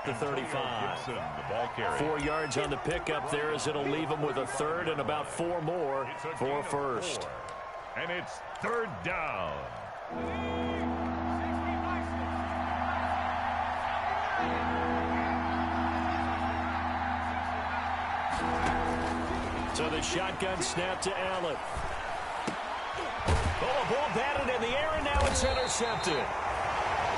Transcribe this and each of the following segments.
at the 35. 4 yards on the pickup there as it'll leave him with a third and about 4 more for first. And it's third down. So the shotgun snap to Allen. Oh, a ball batted in the air, and now it's intercepted.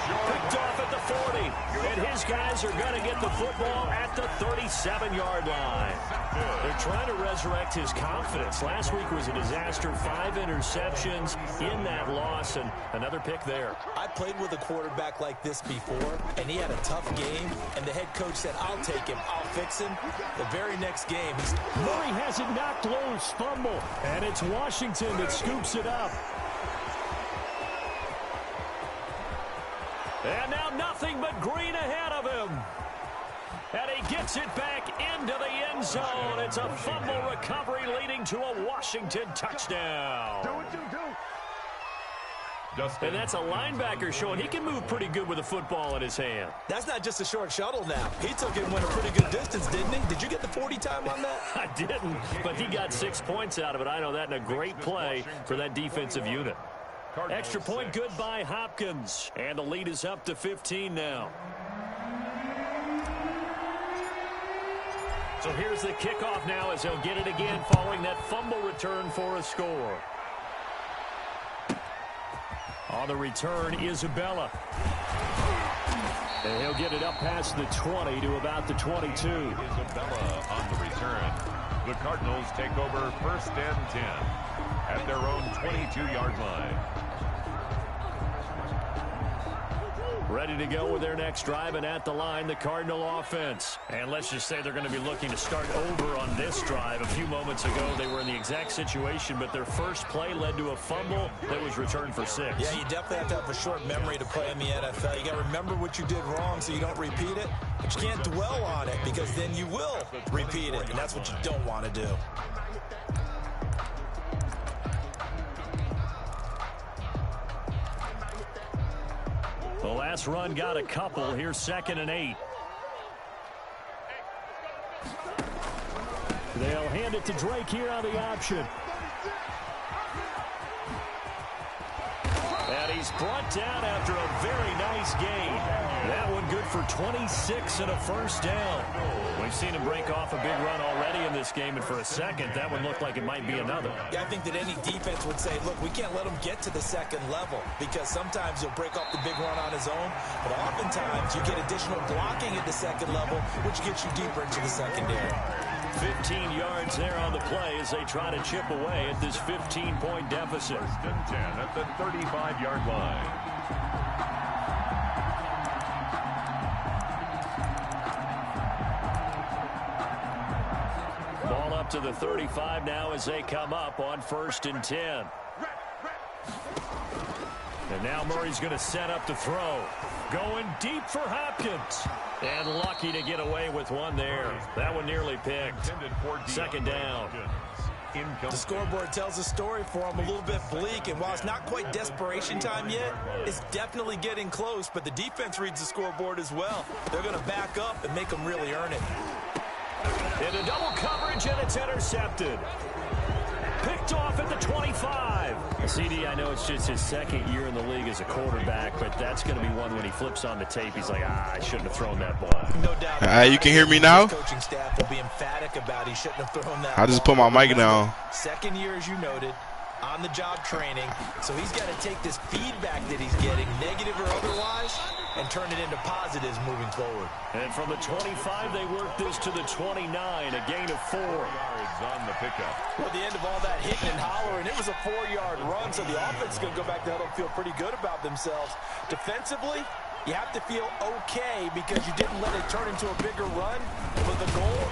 Picked off at the 40, and his guys are going to get the football at the 37-yard line. They're trying to resurrect his confidence. Last week was a disaster, 5 interceptions in that loss, and another pick there. I played with a quarterback like this before, and he had a tough game, and the head coach said, I'll take him, I'll fix him. The very next game, Murray has it knocked loose, fumble, and it's Washington that scoops it up. And now nothing but green ahead of him. And he gets it back into the end zone. It's a fumble recovery leading to a Washington touchdown. Do what you do. And that's a linebacker showing he can move pretty good with a football in his hand. That's not just a short shuttle now. He took it and went a pretty good distance, didn't he? Did you get the 40 time on that? I didn't, but he got 6 points out of it. I know that, and a great play for that defensive unit. Extra point good by Hopkins. And the lead is up to 15 now. So here's the kickoff now as he'll get it again following that fumble return for a score. On the return, Isabella. And he'll get it up past the 20 to about the 22. Isabella on the return. The Cardinals take over 1st and 10 at their own 22-yard line. Ready to go with their next drive, and at the line, the Cardinal offense. And let's just say they're going to be looking to start over on this drive. A few moments ago, they were in the exact situation, but their first play led to a fumble that was returned for 6. Yeah, you definitely have to have a short memory to play in the NFL. You got to remember what you did wrong so you don't repeat it. But you can't dwell on it because then you will repeat it, and that's what you don't want to do. The last run got a couple. Here's 2nd and 8. They'll hand it to Drake here on the option. And he's brought down after a very nice gain. That one good for 26 and a first down. We've seen him break off a big run already in this game, and for a second, that one looked like it might be another. Yeah, I think that any defense would say, look, we can't let him get to the 2nd level because sometimes he'll break off the big run on his own, but oftentimes you get additional blocking at the 2nd level, which gets you deeper into the secondary. 15 yards there on the play as they try to chip away at this 15-point deficit. 1st and 10 at the 35-yard line. Ball up to the 35 now as they come up on 1st and 10. And now Murray's going to set up to throw. Going deep for Hopkins. And lucky to get away with one there. That one nearly picked. 2nd down. The scoreboard tells a story for him, a little bit bleak, and while it's not quite desperation time yet, it's definitely getting close, but the defense reads the scoreboard as well. They're going to back up and make them really earn it. Into double coverage, and it's intercepted. Picked off at the 25. CD, I know it's just his 2nd year in the league as a quarterback, but that's going to be one when he flips on the tape. He's like, I shouldn't have thrown that ball. No doubt. You can hear me now? Coaching staff will be emphatic about he shouldn't have thrown that I just put my mic down. 2nd year, as you noted, on-the-job training. So he's got to take this feedback that he's getting, negative or otherwise, and turn it into positives moving forward. And from the 25, they work this to the 29, a gain of 4. Yards on the pickup. Well, at the end of all that hitting and hollering, it was a 4-yard run, so the offense is going to go back to huddle and feel pretty good about themselves. Defensively, you have to feel okay because you didn't let it turn into a bigger run. But the goal,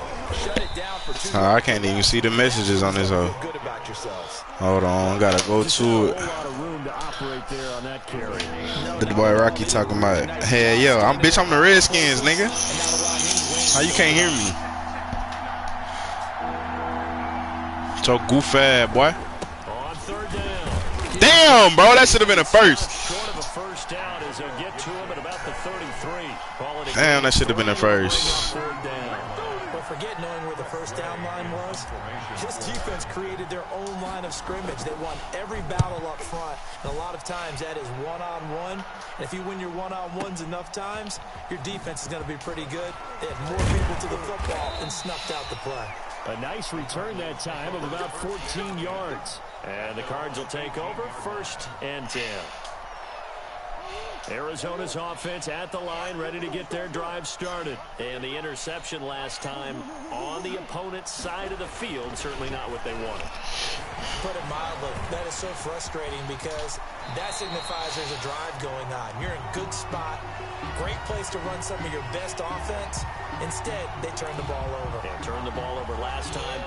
shut it down for 2. I can't even see the messages on this. Feel good about yourselves. Hold on, gotta go to it. A lot of room to operate there on that carry. The boy Rocky talking about, hey, yo, I'm the Redskins, nigga. How you can't hear me? So goofy, boy. On 3rd down. Damn, bro, that should have been a first. Short of a first down as they'll get to him at about the 33. Call it a Damn, that should have been the first. But forget knowing where the first down line was. This defense created their own line of scrimmage. They won every battle up front. And a lot of times that is one-on-one. And if you win your one-on-ones enough times, your defense is going to be pretty good. They had more people to the football and snuffed out the play. A nice return that time of about 14 yards. And the Cards will take over 1st and 10. Arizona's offense at the line, ready to get their drive started. And the interception last time on the opponent's side of the field, certainly not what they wanted. Put it mildly, that is so frustrating because that signifies there's a drive going on. You're in a good spot, great place to run some of your best offense. Instead, they turn the ball over. Yeah, turned the ball over last time.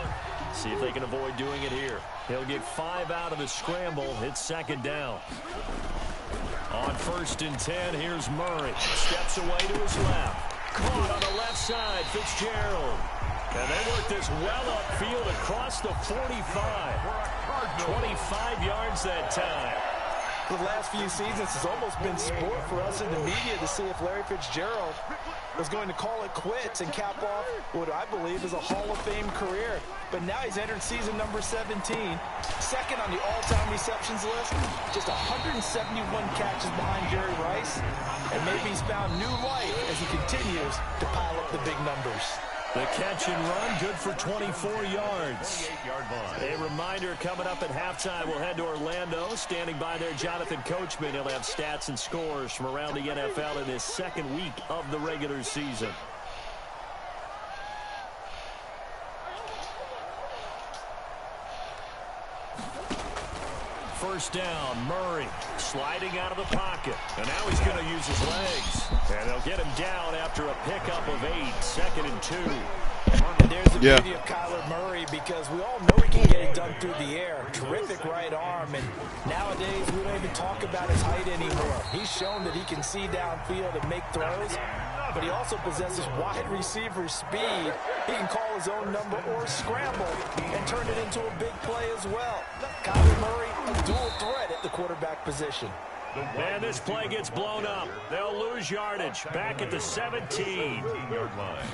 See if they can avoid doing it here. He'll get 5 out of the scramble. It's 2nd down. On 1st and 10, here's Murray. Steps away to his left. Caught on the left side, Fitzgerald. And they work this well upfield across the 45. 25 yards that time. For the last few seasons, it's almost been sport for us in the media to see if Larry Fitzgerald was going to call it quits and cap off what I believe is a Hall of Fame career. But now he's entered season number 17, second on the all-time receptions list, just 171 catches behind Jerry Rice, and maybe he's found new life as he continues to pile up the big numbers. The catch and run, good for 24 yards. A reminder coming up at halftime, we'll head to Orlando. Standing by there, Jonathan Coachman. He'll have stats and scores from around the NFL in his 2nd week of the regular season. First down, Murray sliding out of the pocket. And now he's going to use his legs. And they'll get him down after a pickup of 8, 2nd and 2. And there's the beauty of Kyler Murray because we all know he can get it done through the air. Terrific right arm. And nowadays, we don't even talk about his height anymore. He's shown that he can see downfield and make throws. But he also possesses wide receiver speed. He can call his own number or scramble and turn it into a big play as well. Kyler Murray, a dual threat at the quarterback position. And this play gets blown up. They'll lose yardage. Back at the 17-yard line.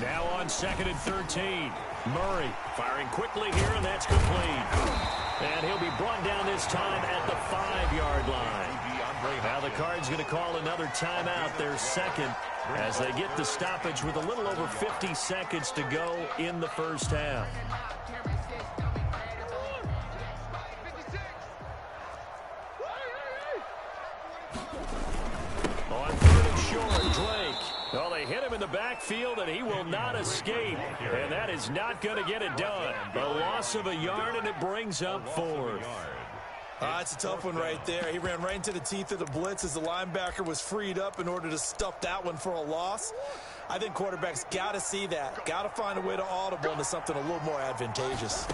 Now on 2nd and 13. Murray firing quickly here, and that's complete. And he'll be brought down this time at the 5-yard line. Now the Cards going to call another timeout, their 2nd, as they get the stoppage with a little over 50 seconds to go in the first half. On 3rd and short, Drake. Well, they hit him in the backfield, and he will not escape. And that is not going to get it done. A loss of a yard, and it brings up 4th. It's a tough one right there. He ran right into the teeth of the blitz as the linebacker was freed up in order to stuff that one for a loss. I think quarterbacks got to see that. Got to find a way to audible into something a little more advantageous.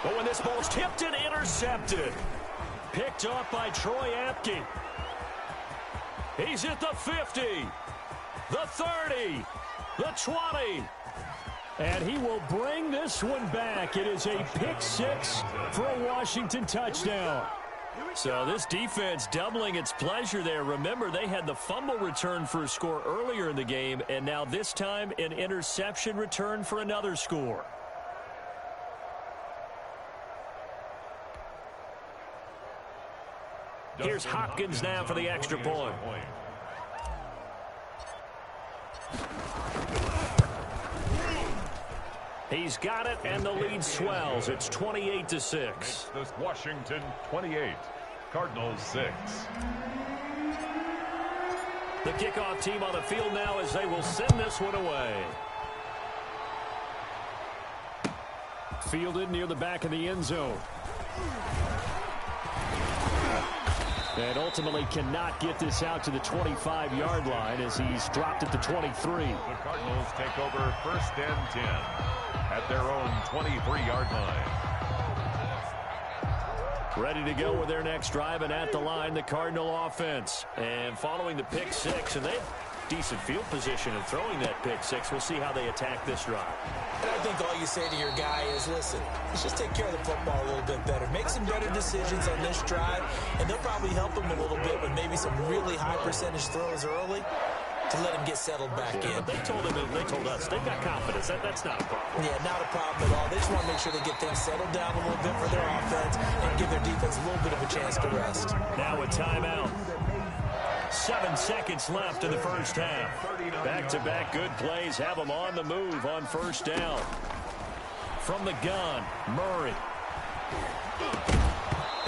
But when this ball's tipped and intercepted. Picked off by Troy Apke. He's at the 50, the 30, the 20. And he will bring this one back. It is a pick 6 for a Washington touchdown. So this defense doubling its pleasure there. Remember, they had the fumble return for a score earlier in the game, and now this time an interception return for another score. Here's Hopkins now for the extra point. He's got it, and the lead swells. It's 28-6. Washington 28, Cardinals 6. The kickoff team on the field now as they will send this one away. Fielded near the back of the end zone. And ultimately cannot get this out to the 25-yard line as he's dropped at the 23. The Cardinals take over 1st and 10 at their own 23-yard line. Ready to go with their next drive, and at the line, the Cardinal offense. And following the pick 6, and decent field position in throwing that pick six. We'll see how they attack this drive. And I think all you say to your guy is, listen, let's just take care of the football a little bit better. Make some better decisions on this drive, and they'll probably help him a little bit with maybe some really high percentage throws early to let him get settled back in. They told us they've got confidence. That's not a problem. Yeah, not a problem at all. They just want to make sure they get things settled down a little bit for their offense and give their defense a little bit of a chance to rest. Now a timeout. 7 seconds left in the first half. Back-to-back good plays have them on the move on first down. From the gun, Murray.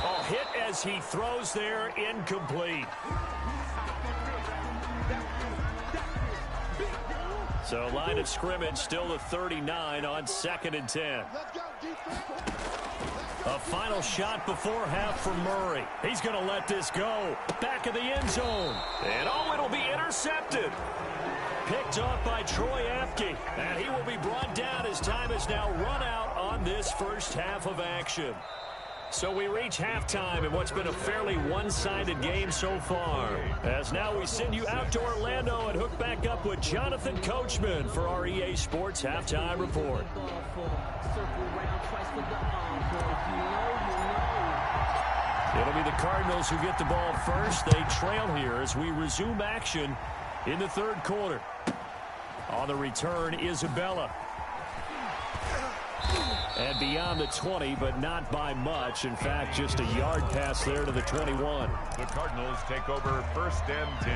Oh, hit as he throws there, incomplete. So line of scrimmage still the 39 on 2nd and 10. A final shot before half for Murray. He's going to let this go. Back of the end zone. And oh, it'll be intercepted. Picked off by Troy Apke. And he will be brought down as time is now run out on this first half of action. So we reach halftime in what's been a fairly one-sided game so far. As now we send you out to Orlando and hook back up with Jonathan Coachman for our EA Sports Halftime Report. It'll be the Cardinals who get the ball first. They trail here as we resume action in the third quarter. On the return, Isabella. And beyond the 20, but not by much. In fact, just a yard pass there to the 21. The Cardinals take over 1st and 10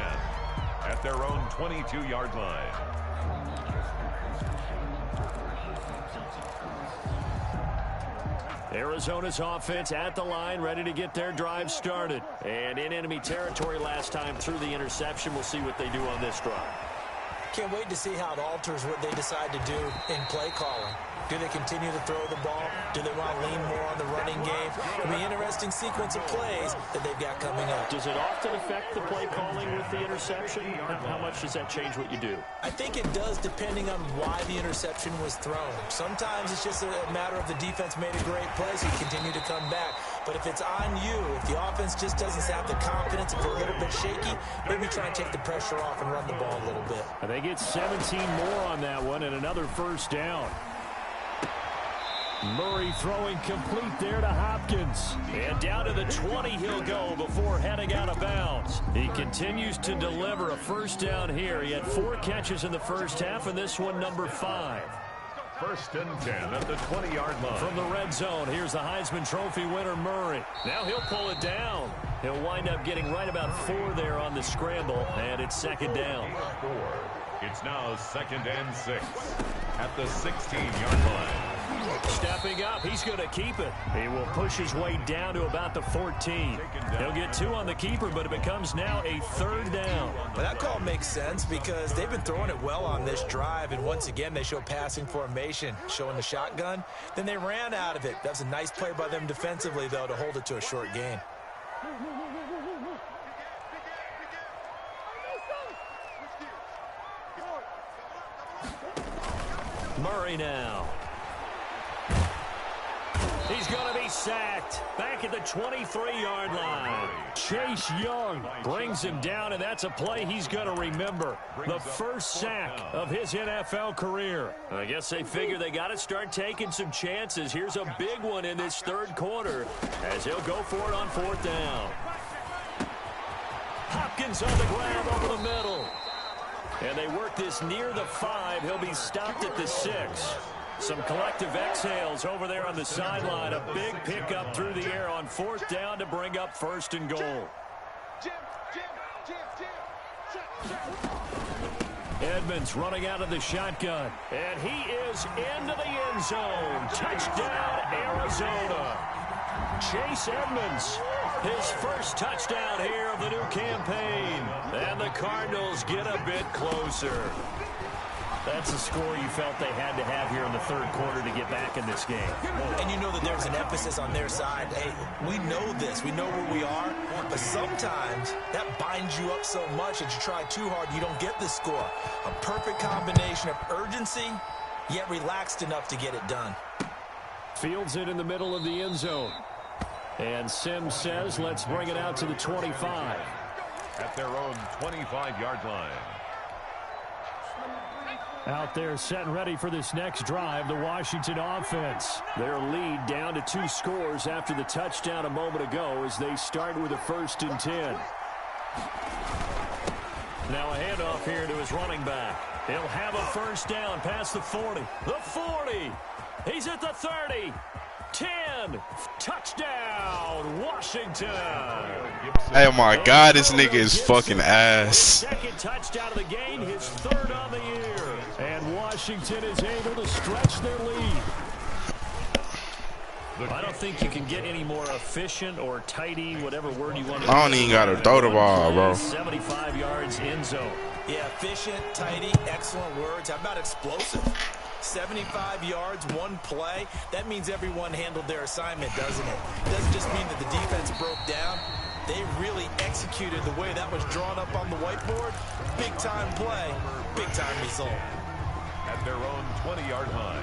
at their own 22-yard line. Arizona's offense at the line, ready to get their drive started. And in enemy territory last time through the interception. We'll see what they do on this drive. Can't wait to see how it alters what they decide to do in play calling. Do they continue to throw the ball? Do they want to lean more on the running game? It'll be an interesting sequence of plays that they've got coming up. Does it often affect the play calling with the interception? How much does that change what you do? I think it does, depending on why the interception was thrown. Sometimes it's just a matter of the defense made a great play, so you continue to come back. But if it's on you, if the offense just doesn't have the confidence, if they're a little bit shaky, maybe try and take the pressure off and run the ball a little bit. And they get 17 more on that one and another first down. Murray throwing complete there to Hopkins. And down to the 20 he'll go before heading out of bounds. He continues to deliver a first down here. He had 4 catches in the first half, and this one number 5. 1st and 10 at the 20-yard line. From the red zone, here's the Heisman Trophy winner, Murray. Now he'll pull it down. He'll wind up getting right about 4 there on the scramble, and it's 2nd down. It's now 2nd and 6 at the 16-yard line. Stepping up, he's going to keep it. He will push his way down to about the 14. He'll get 2 on the keeper, but it becomes now a 3rd down. Well, that call makes sense because they've been throwing it well on this drive, and once again they show passing formation, showing the shotgun. Then they ran out of it. That was a nice play by them defensively, though, to hold it to a short gain. Murray now. He's going to be sacked. Back at the 23-yard line. Chase Young brings him down, and that's a play he's going to remember. The first sack of his NFL career. I guess they figure they got to start taking some chances. Here's a big one in this third quarter as he'll go for it on 4th down. Hopkins on the grab over the middle. And they work this near the 5. He'll be stopped at the 6. Some collective exhales over there on the sideline. A big pickup through the air on 4th down to bring up 1st and goal. Edmonds running out of the shotgun. And he is into the end zone. Touchdown, Arizona. Chase Edmonds, his first touchdown here of the new campaign. And the Cardinals get a bit closer. That's a score you felt they had to have here in the third quarter to get back in this game. And you know that there's an emphasis on their side. Hey, we know this. We know where we are. But sometimes that binds you up so much that you try too hard, you don't get the score. A perfect combination of urgency, yet relaxed enough to get it done. Fields it in the middle of the end zone. And Sims says, let's bring it out to the 25. At their own 25-yard line. Out there set and ready for this next drive, the Washington offense. Their lead down to 2 scores after the touchdown a moment ago as they start with a 1st and 10. Now a handoff here to his running back. He'll have a 1st down past the 40. The 40. He's at the 30. 10. Touchdown, Washington. Hey, my God, this nigga is fucking ass. Second touchdown of the game, his 3rd on the year. And Washington is able to stretch their lead. I don't think you can get any more efficient or tidy, whatever word you want to use. I don't even got to throw the ball, bro. 75 yards in zone. Yeah, efficient, tidy, excellent words. How about explosive? 75 yards, 1 play. That means everyone handled their assignment, doesn't it? It doesn't just mean that the defense broke down. They really executed the way that was drawn up on the whiteboard. Big-time play, big-time result. At their own 20-yard line.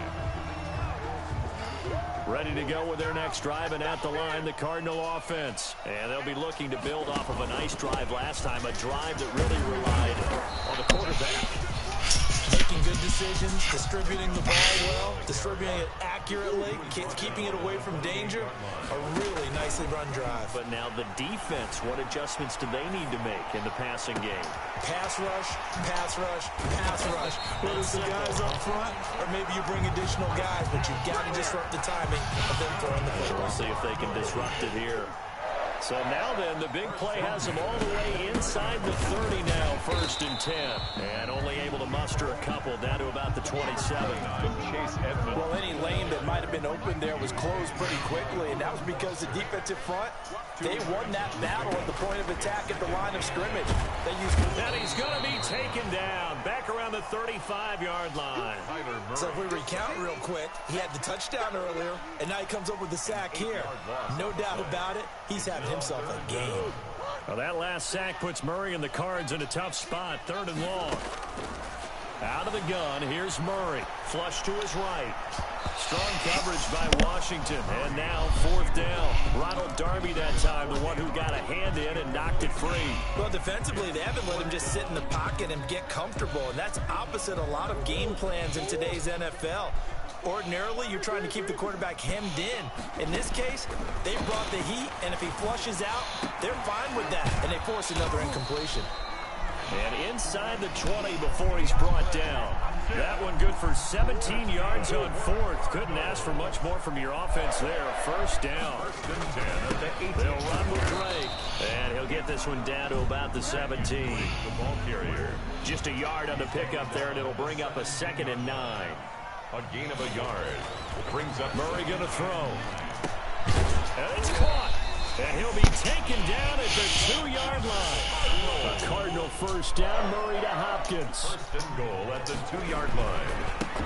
Ready to go with their next drive, and at the line, the Cardinal offense. And they'll be looking to build off of a nice drive last time, a drive that really relied on the quarterback. Making good decisions, distributing the ball well, distributing it accurately, keeping it away from danger. A really nicely run drive. But now the defense, what adjustments do they need to make in the passing game? Pass rush, pass rush, pass rush. Whether it's the guys up front or maybe you bring additional guys, but you've got to disrupt the timing of them throwing the football. We'll see if they can disrupt it here. So now then, the big play has them all the way inside the 30 now, 1st and 10. And only able to muster a couple down to about the 27. Well, any lane that might have been open there was closed pretty quickly, and that was because the defensive front, they won that battle at the point of attack at the line of scrimmage. They used. And he's going to be taken down back around the 35-yard line. So if we recount real quick, he had the touchdown earlier, and now he comes up with the sack here. No doubt about it, he's having himself a game. Well, that last sack puts Murray and the Cards in a tough spot, 3rd and long. Out of the gun, here's Murray. Flush to his right. Strong coverage by Washington. And now 4th down. Ronald Darby that time, the one who got a hand in and knocked it free. Well, defensively, they haven't let him just sit in the pocket and get comfortable. And that's opposite a lot of game plans in today's NFL. Ordinarily, you're trying to keep the quarterback hemmed in. In this case, they brought the heat, and if he flushes out, they're fine with that. And they force another incompletion. And inside the 20 before he's brought down. That one good for 17 yards on 4th. Couldn't ask for much more from your offense there. 1st down. They'll run with Drake. And he'll get this one down to about the 17. The ball carrier. Just a yard on the pickup there, and it'll bring up a 2nd and 9. A gain of a yard. Brings up Murray going to throw. And it's caught. And he'll be taken down at the 2-yard line. A Cardinal 1st down, Murray to Hopkins. 1st and goal at the 2-yard line.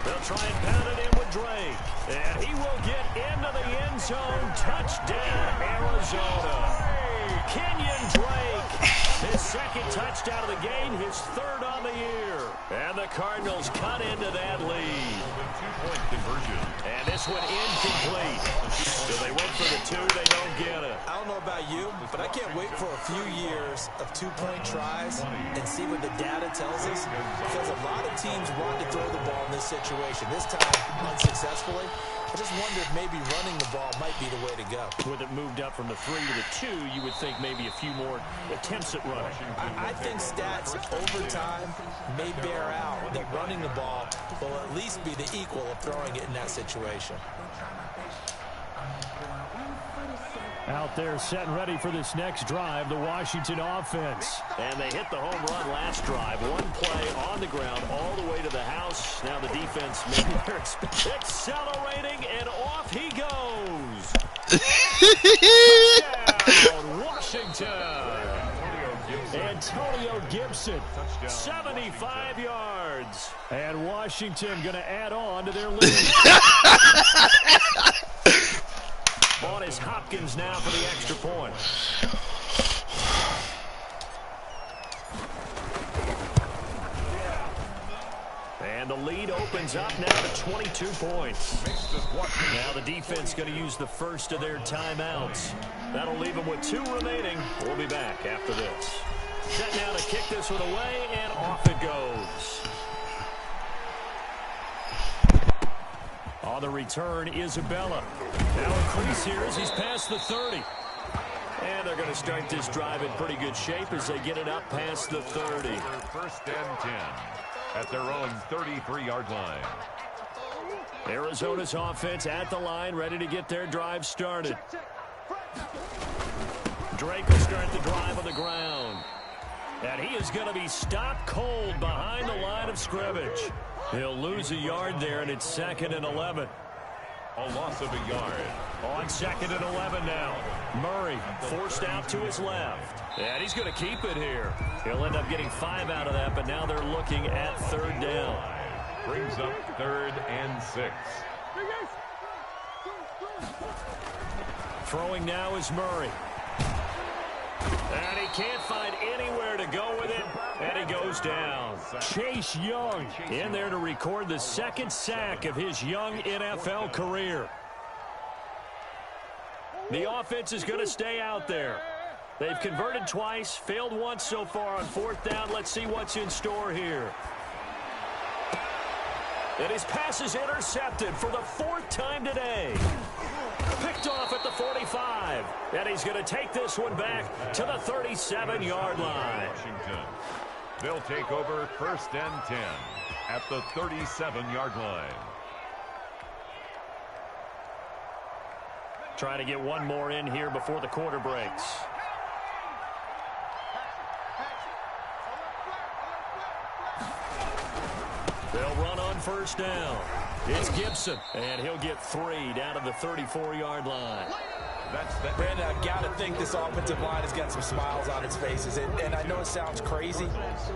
They'll try and pound it in with Drake. And he will get into the end zone. Touchdown, Arizona. Kenyon Drake. His 2nd touchdown of the game, his 3rd on the year. And the Cardinals cut into that lead. The 2-point conversion. And this one incomplete. So they went for the 2, they don't get it. I don't know about you, but I can't wait for a few years of 2-point tries and see what the data tells us. Because a lot of teams want to throw the ball in this situation. This time, unsuccessfully. I just wonder if maybe running the ball might be the way to go. With it moved up from the 3 to the 2, you would think maybe a few more attempts at running. I think stats over time may bear out that running the ball will at least be the equal of throwing it in that situation. Out there set and ready for this next drive, the Washington offense. And they hit the home run last drive. 1 play on the ground all the way to the house. Now the defense maybe they're accelerating, and off he goes. Touchdown, Washington. Antonio Gibson, 75 yards. And Washington going to add on to their lead. On is Hopkins now for the extra point. And the lead opens up now to 22 points. Now the defense going to use the first of their timeouts. That'll leave them with 2 remaining. We'll be back after this. Set now to kick this one away, and off it goes. On the return, Isabella. Now increase here as he's past the 30. And they're going to start this drive in pretty good shape as they get it up past the 30. First and 10 at their own 33-yard line. Arizona's offense at the line, ready to get their drive started. Drake will start the drive on the ground. And he is going to be stopped cold behind the line of scrimmage. He'll lose a yard there, and it's 2nd and 11. A loss of a yard. On 2nd and 11 now. Murray forced out to his left. And he's going to keep it here. He'll end up getting 5 out of that, but now they're looking at 3rd down. Brings up 3rd and 6. Throwing now is Murray. And he can't find anywhere to go with it, and he goes down. Chase Young in there to record the 2nd sack of his young NFL career. The offense is going to stay out there. They've converted twice, failed once so far on 4th down. Let's see what's in store here. And his pass is intercepted for the 4th time today. Picked off at the 45. And he's going to take this one back to the 37-yard line. Washington. They'll take over 1st and 10 at the 37-yard line. Trying to get one more in here before the quarter breaks. They'll run on 1st down. It's Gibson, and he'll get 3 down to the 34-yard line. Brandon, I've got to think this offensive line has got some smiles on its faces. And I know it sounds crazy,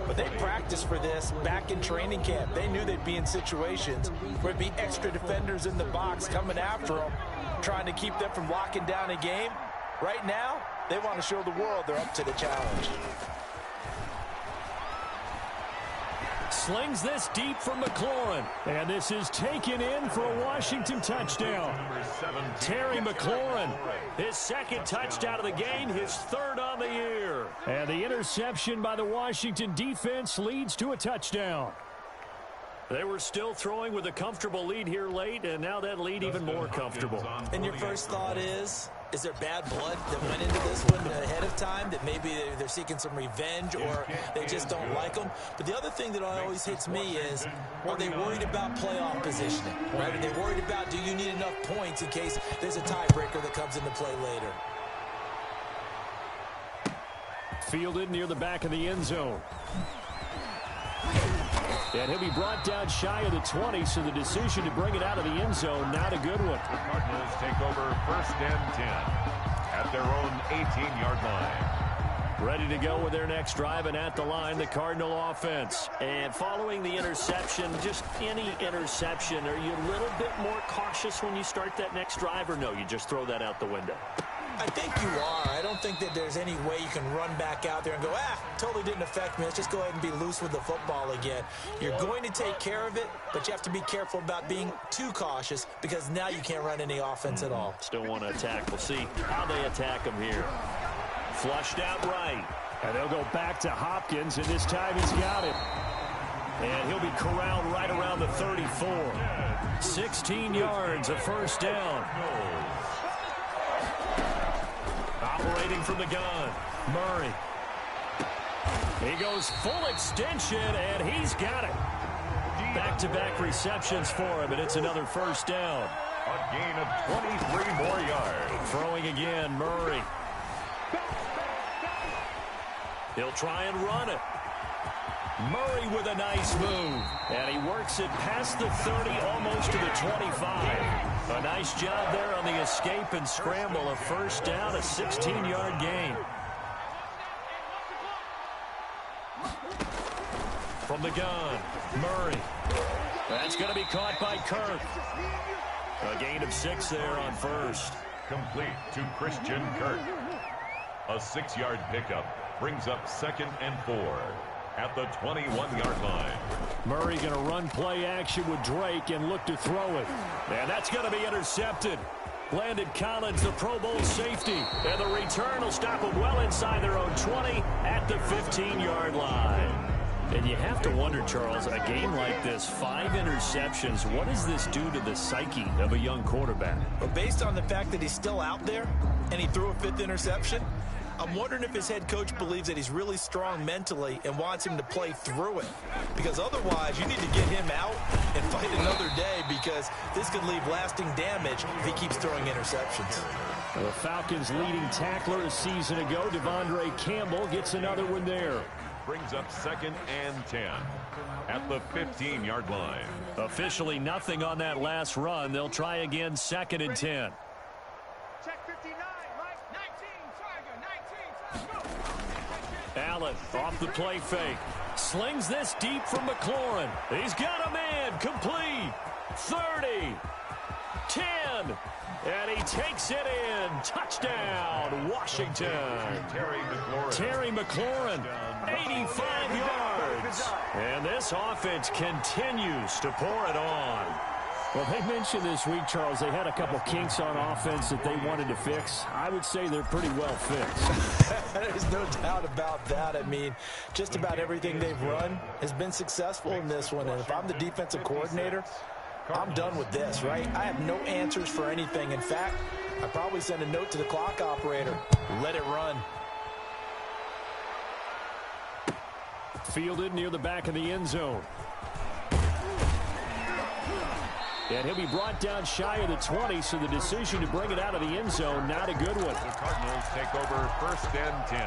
but they practiced for this back in training camp. They knew they'd be in situations where it'd be extra defenders in the box coming after them, trying to keep them from locking down a game. Right now, they want to show the world they're up to the challenge. Slings this deep from McLaurin. And this is taken in for a Washington touchdown. Terry McLaurin, his 2nd touchdown of the game, his 3rd on the year. And the interception by the Washington defense leads to a touchdown. They were still throwing with a comfortable lead here late, and now that lead even more comfortable. And your first thought is there bad blood that went into this one ahead of time, that maybe they're seeking some revenge or they just don't like them? But the other thing that always hits me is, are they worried about playoff positioning? Right? Are they worried about, do you need enough points in case there's a tiebreaker that comes into play later? Fielded near the back of the end zone. And he'll be brought down shy of the 20, so the decision to bring it out of the end zone, not a good one. The Cardinals take over 1st and 10 at their own 18-yard line. Ready to go with their next drive, and at the line, the Cardinal offense. And following the interception, just any interception, are you a little bit more cautious when you start that next drive, or no, you just throw that out the window? I think you are. I don't think that there's any way you can run back out there and go, totally didn't affect me. Let's just go ahead and be loose with the football again. You're going to take care of it, but you have to be careful about being too cautious because now you can't run any offense at all. Still want to attack. We'll see how they attack him here. Flushed out right. And they'll go back to Hopkins, and this time he's got it. And he'll be corralled right around the 34. 16 yards, a 1st down. Operating from the gun, Murray. He goes full extension, and he's got it. Back-to-back receptions for him, and it's another 1st down. A gain of 23 more yards. Throwing again, Murray. He'll try and run it. Murray with a nice move. And he works it past the 30, almost to the 25. A nice job there on the escape and scramble. A 1st down, a 16-yard gain. From the gun, Murray. That's going to be caught by Kirk. A gain of 6 there on 1st. Complete to Christian Kirk. A 6-yard pickup brings up 2nd and 4 at the 21-yard line. Murray going to run play action with Drake and look to throw it. And that's going to be intercepted. Landon Collins, the Pro Bowl safety. And the return will stop them well inside their own 20 at the 15-yard line. And you have to wonder, Charles, a game like this, 5 interceptions, what does this do to the psyche of a young quarterback? Well, based on the fact that he's still out there and he threw a 5th interception, I'm wondering if his head coach believes that he's really strong mentally and wants him to play through it. Because otherwise, you need to get him out and fight another day, because this could leave lasting damage if he keeps throwing interceptions. The Falcons' leading tackler a season ago, Devondre Campbell, gets another one there. Brings up 2nd and 10 at the 15-yard line. Officially nothing on that last run. They'll try again 2nd and 10. Check 59, Mike. 19, Tiger, 19, go. Allen off the play fake. Slings this deep from McLaurin. He's got a man. Complete. 30. 10. And he takes it in. Touchdown, Washington. Terry McLaurin, 85 yards. And this offense continues to pour it on. Well, they mentioned this week, Charles, they had a couple kinks on offense that they wanted to fix. I would say they're pretty well fixed. There's no doubt about that. I mean, just about everything they've run has been successful in this one. And if I'm the defensive coordinator, I'm done with this, right? I have no answers for anything. In fact, I probably send a note to the clock operator. Let it run. Fielded near the back of the end zone. And he'll be brought down shy of the 20, so the decision to bring it out of the end zone, not a good one. The Cardinals take over 1st and 10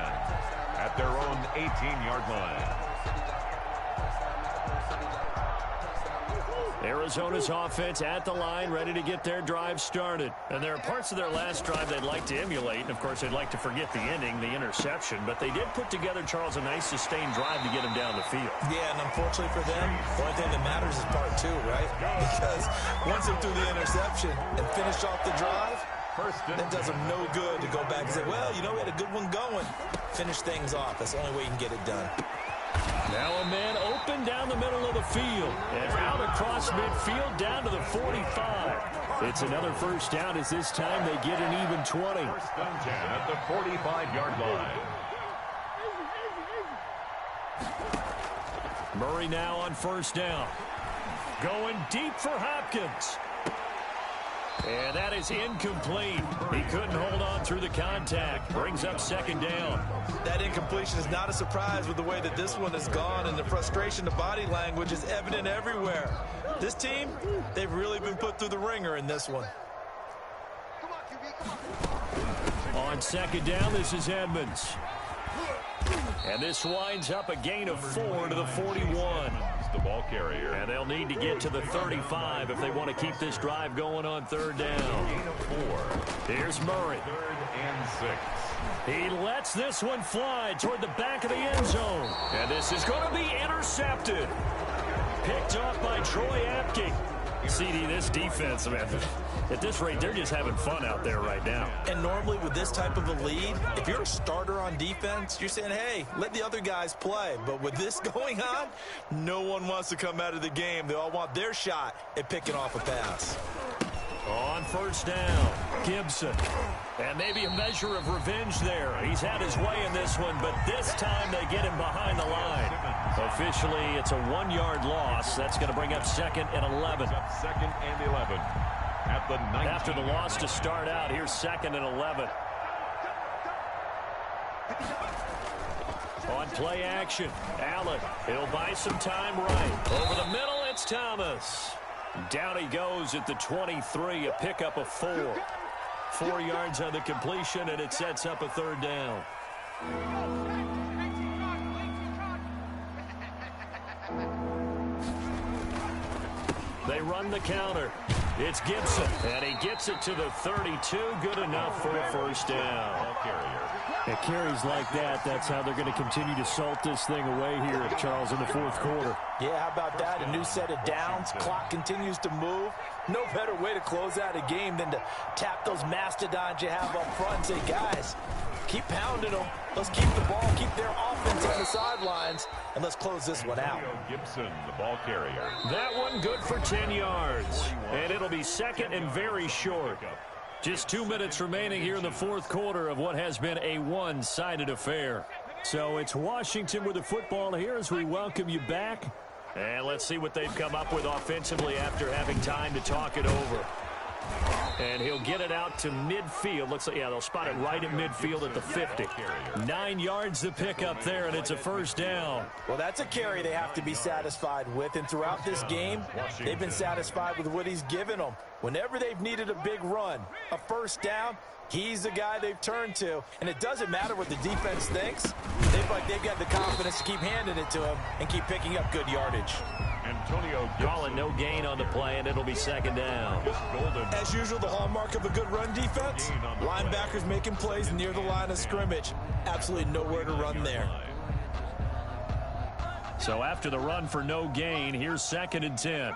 at their own 18-yard line. Arizona's offense at the line, ready to get their drive started. And there are parts of their last drive they'd like to emulate. And, of course, they'd like to forget the ending, the interception. But they did put together, Charles, a nice sustained drive to get him down the field. Yeah, and unfortunately for them, the only thing that matters is part 2, right? Because once they threw the interception and finished off the drive, that does them no good to go back and say, well, you know, we had a good one going. Finish things off. That's the only way you can get it done. Now a man open down the middle of the field. And out across midfield down to the 45. It's another first down as this time they get an even 20. 1st and 10 at the 45-yard line. Murray now on 1st down. Going deep for Hopkins. And that is incomplete. He couldn't hold on through the contact. Brings up 2nd down. That incompletion is not a surprise with the way that this one has gone, and the frustration, the body language is evident everywhere. This team, they've really been put through the ringer in this one. On 2nd down, this is Edmonds. And this winds up a gain of 4 to the 41. The ball carrier. And they'll need to get to the 35 if they want to keep this drive going on 3rd down. Gain of 4. Here's Murray. 3rd and 6. He lets this one fly toward the back of the end zone. And this is going to be intercepted. Picked off by Troy Apke. CD, this defense, man, at this rate, they're just having fun out there right now. And normally with this type of a lead, if you're a starter on defense, you're saying, hey, let the other guys play. But with this going on, no one wants to come out of the game. They all want their shot at picking off a pass. On 1st down, Gibson. And maybe a measure of revenge there. He's had his way in this one, but this time they get him behind the line. Officially, it's a 1-yard loss. That's going to bring up 2nd and 11. 2nd and 11 at the 19. After the loss to start out, here's 2nd and 11. On play action, Allen. He'll buy some time right. Over the middle, it's Thomas. Down he goes at the 23, a pickup of 4. 4 yards on the completion, and it sets up a 3rd down. They run the counter. It's Gibson, and he gets it to the 32. Good enough for a 1st down. At carries like that, that's how they're going to continue to salt this thing away here, Charles, in the 4th quarter. Yeah, how about that? A new set of downs. Clock continues to move. No better way to close out a game than to tap those mastodons you have up front and say, guys, keep pounding them. Let's keep the ball, keep their offense on the sidelines, and let's close this one out. Gibson, the ball carrier. That one good for 10 yards. And it'll be 2nd and very short. Just 2 minutes remaining here in the 4th quarter of what has been a one-sided affair. So it's Washington with the football here as we welcome you back. And let's see what they've come up with offensively after having time to talk it over. And he'll get it out to midfield. Looks like, yeah, they'll spot it right in midfield at the 50. 9 yards to pick up there, and it's a first down. Well, that's a carry they have to be satisfied with. And throughout this game, they've been satisfied with what he's given them. Whenever they've needed a big run, a first down, he's the guy they've turned to. And it doesn't matter what the defense thinks. They've got the confidence to keep handing it to him and keep picking up good yardage. Antonio calling no gain on the play, and it'll be second down. As usual, the hallmark of a good run defense, linebackers making plays near the line of scrimmage. Absolutely nowhere to run there. So after the run for no gain, here's 2nd and 10.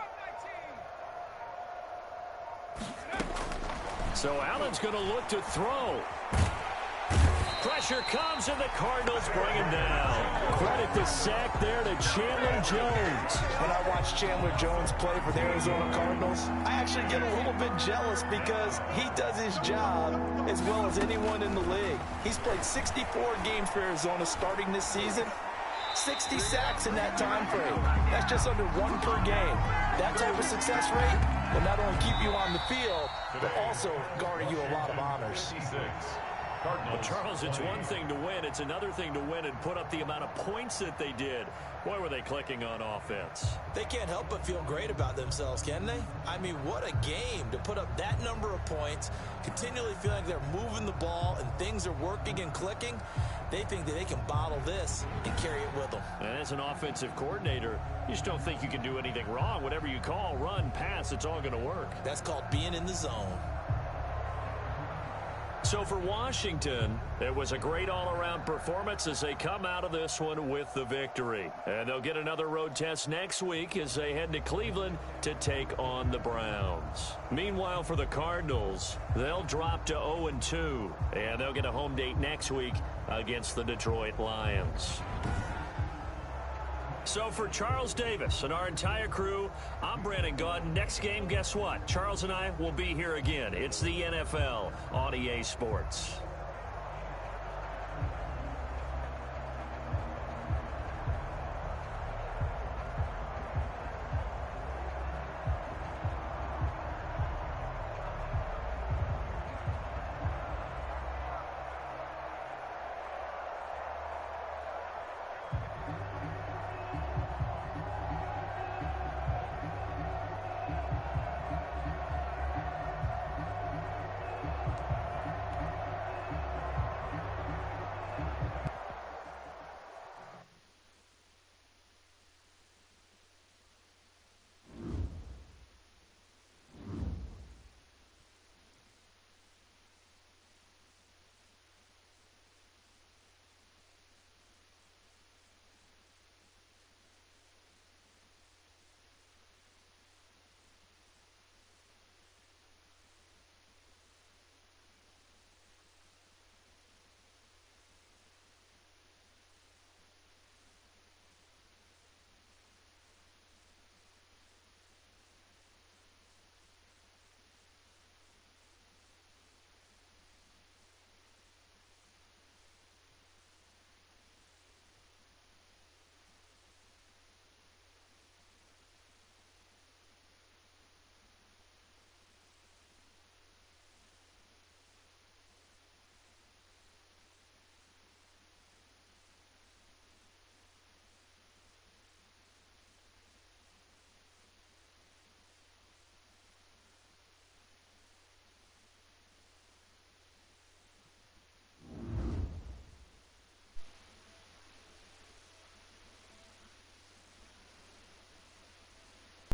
So Allen's going to look to throw. Pressure comes, and the Cardinals bring him down. Credit the sack there to Chandler Jones. When I watch Chandler Jones play for the Arizona Cardinals, I actually get a little bit jealous because he does his job as well as anyone in the league. He's played 64 games for Arizona starting this season. 60 sacks in that time frame. That's just under 1 per game. That type of success rate will not only keep you on the field, but also garner you a lot of honors. Well, Charles, it's one thing to win. It's another thing to win and put up the amount of points that they did. Boy, were they clicking on offense. They can't help but feel great about themselves, can they? I mean, what a game to put up that number of points, continually feeling like they're moving the ball and things are working and clicking. They think that they can bottle this and carry it with them. And as an offensive coordinator, you just don't think you can do anything wrong. Whatever you call, run, pass, it's all going to work. That's called being in the zone. So for Washington, it was a great all-around performance as they come out of this one with the victory. And they'll get another road test next week as they head to Cleveland to take on the Browns. Meanwhile, for the Cardinals, they'll drop to 0-2, and they'll get a home date next week against the Detroit Lions. So for Charles Davis and our entire crew, I'm Brandon Gaudin. Next game, guess what? Charles and I will be here again. It's the NFL on EA Sports.